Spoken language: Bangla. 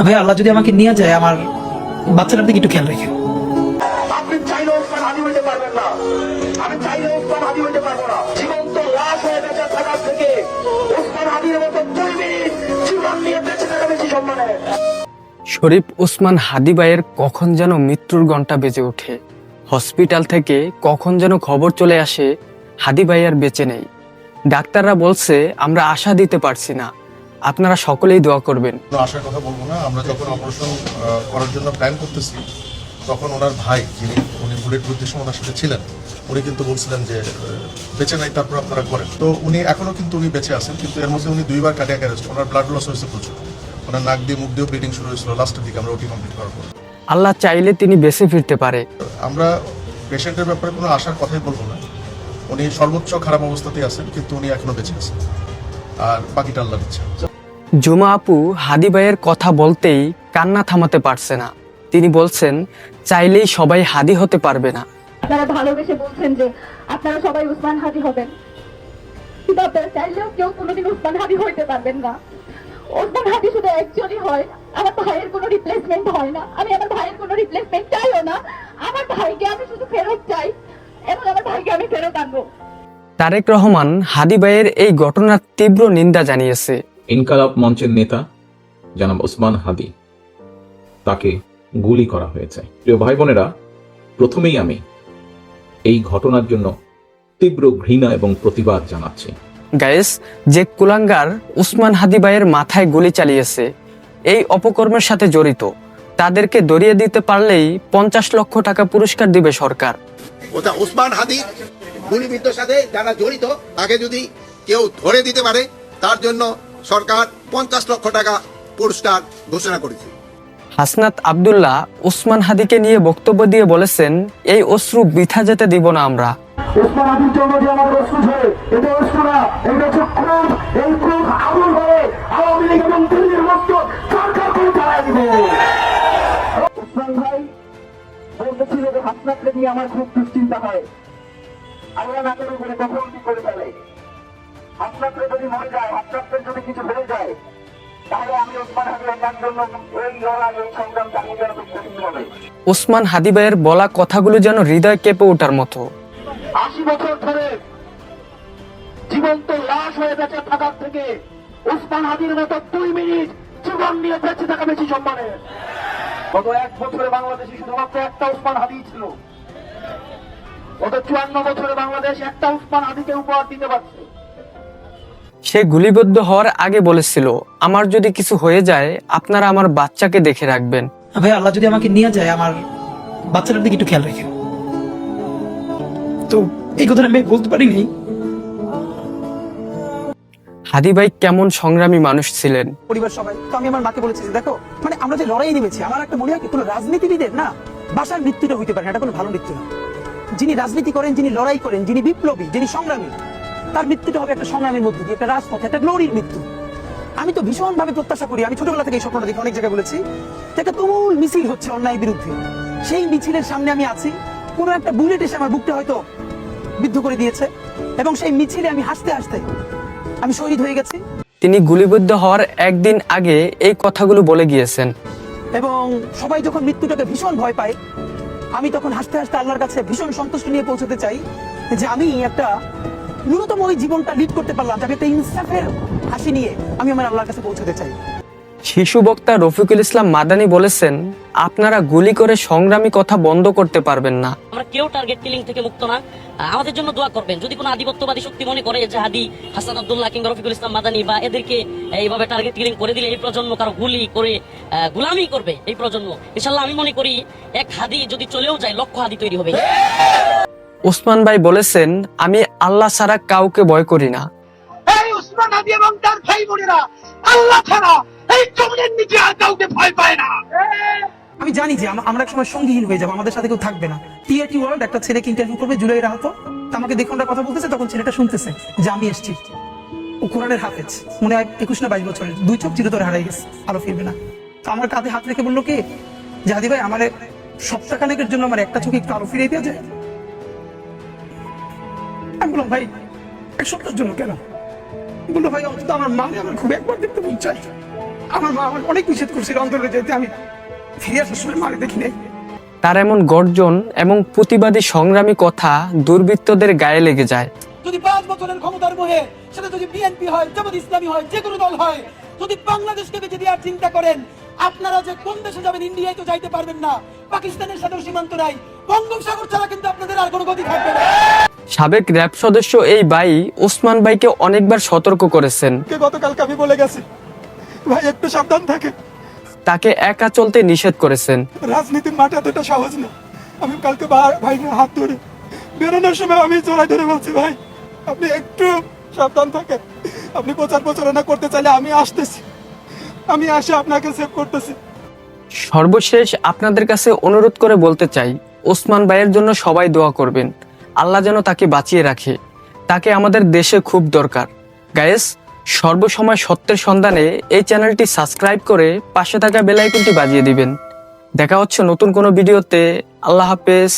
ভাই আল্লাহ যদি আমাকে নিয়ে যায়, আমার বাচ্চাটার দিকে একটু খেয়াল রেখে। আপনি চাইলেও ওসমান হাদি হইতে পারবেন না, আমি চাইলেও ওসমান হাদি হইতে পারবো না। জীবন্ত লাশ হয়ে বেঁচে থাকার থেকে ওসমান হাদির মতো 2 মিনিট জীবন নিয়ে বেঁচে থাকা বেশি সম্মানের। শরীফ ওসমান হাদি ভাইয়ের কখন যেন মৃত্যুর ঘণ্টা বেজে ওঠে। হসপিটাল থেকে কখন যেন খবর চলে আসে হাদি ভাই আর বেঁচে নেই। ডাক্তাররা বলছে আমরা আশা দিতে পারছি না, আপনারা সকলেই দোয়া করবেন। আসার কথা বলবো না, আমরা যখন অপারেশন করার জন্য প্ল্যান করতেছি তখন ওনার ভাই উনি বুলেট প্রুফের সময় ওনার সাথে ছিলেন, উনি কিন্তু বলছিলেন যে বেঁচে নাই, তারপর আপনারা করেন। তো উনি এখনো কিন্তু উনি বেঁচে আছেন, কিন্তু এর মধ্যে উনি 2বার কার্ডিয়াক অ্যারেস্ট, ওনার ব্লাড লস হয়েছে প্রচুর, ওনার নাক দিয়ে মুখ দিয়েও ব্লিডিং শুরু হয়েছিল লাস্টের দিকে আমরা ওটি কমপ্লিট করার পর। আল্লাহ চাইলে তিনি বেঁচে ফিরতে পারে। আমরা পেশেন্টের ব্যাপারে কোনো আশার কথাই বলবো না, উনি সর্বোচ্চ খারাপ অবস্থাতেই আছেন, কিন্তু উনি এখনো বেঁচে আছেন, আর বাকিটা আল্লাহর ইচ্ছা। জুমা আপু হাদি ভাইয়ের কথা বলতেই কান্না থামাতে পারছে না। তিনি বলছেন চাইলেই সবাই হাদি হতে পারবে না। আপনারা ভালোবেসে বলছেন যে আপনারা সবাই ওসমান হাদি হবেন, কিন্তু আপনারা চাইলেও কেউ কোনোদিন ওসমান হাদি হইতে পারবেন না। ওসমান হাদি শুধু একজনই হয়, আমার ভাইয়ের কোনো রিপ্লেসমেন্ট হয় না। আমি আমার ভাইয়ের কোনো রিপ্লেসমেন্ট চাইও না, আমার ভাইকে আমি শুধু ফেরত চাই এবং আমার ভাইকে আমি ফেরত আনবো। তারেক রহমান হাদি ভাইয়ের এই ঘটনার তীব্র নিন্দা জানিয়েছে। ইনকালাব মঞ্চের নেতা জনাব ওসমান হাদি, তাকে গুলি করা হয়েছে। প্রিয় ভাই বোনেরা, প্রথমেই আমি এই ঘটনার জন্য তীব্র ঘৃণা এবং প্রতিবাদ জানাচ্ছি। গাইস, যে কুলাঙ্গার ওসমান হাদি ভাইয়ের মাথায় গুলি চালিয়েছে, এই অপকর্মের সাথে জড়িত, তাদেরকে ধরিয়ে দিতে পারলেই 50 লক্ষ টাকা পুরস্কার দিবে সরকার। ওটা ওসমান হাদি গুলিবিদ্ধর সাথে যারা জড়িত, তাকে যদি কেউ ধরে দিতে পারে, তার জন্য সরকার 50 লক্ষ টাকা পুরস্কার ঘোষণা করেছে। হাসনাত আব্দুল্লাহ ওসমান হাদিকে নিয়ে বক্তব্য দিয়ে বলেছেন, এই অশ্রু বৃথা যেতে দিব না আমরা। ওসমান হাদির জন্য যে আমাদের অশ্রু ঝরে, এটা অশ্রু না, এটা হচ্ছে ক্রোধ। এই ক্রোধ আগুন হয়ে আওয়ামী লীগ এবং দিল্লির মতো সরকার করে চালাই দিব। ওসমান ভাই বলতেছিল যে হাসনাতকে নিয়ে আমার খুব দুশ্চিন্তা হয়, আল্লাহ না করে বলে কখন কি করে ফেলে। হাসনাতকে যদি মরে যায়, হাসনাতকে যদি কিছু হয়ে যায়, তাহলে আমি ওসমান হাদি তার জন্য এই লড়াই, এই সংগ্রাম চালিয়ে যাওয়ার প্রস্তুতি হবে। ওসমান হাদি ভাইয়ের বলা কথাগুলো যেন হৃদয় কেঁপে ওঠার মতো। 80 বছর ধরে জীবন্ত লাশ হয়ে বেঁচে থাকার থেকে ওসমান হাদির মতো 2 মিনিট জীবন নিয়ে বেঁচে থাকা বেশি সম্মানের। গত 1 বছরে বাংলাদেশে শুধুমাত্র একটা ওসমান হাদি ছিল, গত 54 বছরে বাংলাদেশ একটা ওসমান হাদিকে উপহার দিতে পারছে। সে গুলিবিদ্ধ হওয়ার আগে বলেছিল, আমার যদি কিছু হয়ে যায় আপনারা আমার বাচ্চাকে দেখে রাখবেন। ভাই আল্লাহ যদি আমাকে নিয়ে যায়, আমার বাচ্চাটার দিকে একটু খেয়াল রেখে। তো এই কথাটা আমি বলতে পারিনি। হাদি ভাই কেমন সংগ্রামী মানুষ ছিলেন। পরিবার সবাই তো আমি আমার মাকে বলেছি, দেখো মানে আমরা যে লড়াই নেমেছি, আমার একটা মনে হয় কি কোনো রাজনীতিবিদের না বাসার মৃত্যুটা হইতে পারে না, এটা কোনো ভালো মৃত্যু না। যিনি রাজনীতি করেন, যিনি লড়াই করেন, যিনি বিপ্লবী, যিনি সংগ্রামী, তার মৃত্যুটা হবে একটা সংগ্রামের মধ্যে দিয়ে, একটা রাজপথে, একটা গ্লোরির মৃত্যু। আমি তো ভীষণ ভাবে প্রত্যাশা করি, আমি ছোটবেলা থেকে এই স্বপ্নটা দেখি, অনেক জায়গায় বলেছি, একটা তুমুল মিছিল হচ্ছে অন্যায় বিরুদ্ধে, সেই মিছিলের সামনে আমি আছি, কোনো একটা বুলেট এসে আমার বুকটা হয়তো বিদ্ধ করে দিয়েছে, এবং সেই মিছিলে আমি হাসতে হাসতে আমি শহীদ হয়ে গেছি। তিনি গুলিবিদ্ধ হওয়ার একদিন আগে এই কথাগুলো বলে গিয়েছেন। এবং সবাই যখন মৃত্যুটাকে ভীষণ ভয় পায়, আমি তখন হাসতে হাসতে আল্লাহর কাছে ভীষণ সন্তুষ্টি নিয়ে পৌঁছতে চাই যে আমি একটা ন্যূনতম ওই জীবনটা লিড করতে পারলাম, যাকে একটা ইনসাফের হাসি নিয়ে আমি আমার আল্লাহর কাছে পৌঁছতে চাই। শিশু বক্তা রফিকুল ইসলাম মাদানী বলেছেন, আপনারা গুলি করে সংগ্রামী কথা বন্ধ করতে পারবেন না। আমরা কেউ টার্গেট কিলিং থেকে মুক্ত না। আমাদের জন্য দোয়া করবেন। যদি কোনো আধিপত্যবাদী শক্তি মনে করে যে হাদি, হাসান আব্দুল্লাহ কিংবা রফিকুল ইসলাম মাদানী বা এদেরকে এইভাবে টার্গেট কিলিং করে দিলে এই প্রজন্ম কারো গুলি করে গুলামি করবে, এই প্রজন্ম ইনশাল্লাহ আমি মনে করি এক হাদি যদি চলেও যায়, লক্ষ হাদি তৈরি হবে। ওসমান ভাই বলেছেন, আমি আল্লাহ ছাড়া কাউকে ভয় করি না। এই ওসমান হাদি এবং তার ভাই বোনেরা আল্লাহ ছাড়া এই জমিনের নিচে আর কাউকে ভয় পায় না। আমি জানি যে আমরা এক সময় সঙ্গীহীন হয়ে যাবো, আমাদের সাথে কেউ থাকবে না। টিআরটি ওয়ার্ল্ড একটা ছেলেকে ইন্টারভিউ করবে, জুলাইয়ের আহত, আমাকে দেখে ওরা কথা বলতেছে, তখন ছেলেটা শুনতেছে যে আমি এসছি। ও কোরআনের হাফেজ, মনে হয় 21 না 22 বছরের, 2 চোখ চিরতরে হারাই গেছে, আলো ফিরবে না। তো আমার কাঁধে হাত রেখে বললো কি, যে হাদি ভাই আমার সপ্তাহখানেকের জন্য আমার একটা চোখে একটু আলো ফিরিয়ে দেওয়া যায়। আমি বললাম, ভাই 1 সপ্তাহের জন্য কেন? বললো, ভাই অন্তত আমার মানে আমার খুব একবার দেখতে মন চাই। আমার মা আমার অনেক নিষেধ করছিল অন্তরে যেতে, আমি ফিরে আসার সময় মারে দেখি নাই। তার এমন গর্জন এবং প্রতিবাদী সংগ্রামী কথা দুর্বৃত্তদের গায়ে লেগে যায়। যদি 5 বছরের ক্ষমতার বহে সেটা যদি বিএনপি হয়, জামাত ইসলামী হয়, যে কোনো দল হয়, যদি বাংলাদেশকে যদি আর চিন্তা করেন, আপনারা যে কোন দেশে যাবেন, ইন্ডিয়ায় তো যাইতে পারবেন না, পাকিস্তানের সাথেও সীমান্ত নাই, বঙ্গোপসাগর ছাড়া কিন্তু আপনাদের আর কোনো গতি থাকবে না। সাবেক র‍্যাব সদস্য এই ভাই ওসমান ভাইকে অনেকবার সতর্ক করেছেন। গতকালকে আমি বলে গেছি, ভাই একটু সাবধান থাকে। তাকে একা চলতে নিষেধ করেছেন। রাজনীতির মাঠে এতটা সহজ না। আমি কালকে ভাই হাত ধরে বেরোনোর সময় আমি জড়াই ধরে বলছি, ভাই আপনি একটু সাবধান থাকেন, আপনি প্রচারণা করতে চাইলে আমি আসতেছি, আমি আসে আপনাকে সেভ করতেছি। সর্বশেষ আপনাদের কাছে অনুরোধ করে বলতে চাই, ওসমান ভাইয়ের জন্য সবাই দোয়া করবেন, আল্লাহ যেন তাকে বাঁচিয়ে রাখে, তাকে আমাদের দেশে খুব দরকার। গাইস, সর্বসময় সত্যের সন্ধানে এই চ্যানেলটি সাবস্ক্রাইব করে পাশে থাকা বেল আইকনটি বাজিয়ে দিবেন। দেখা হচ্ছে নতুন কোনো ভিডিওতে। আল্লাহ হাফেজ।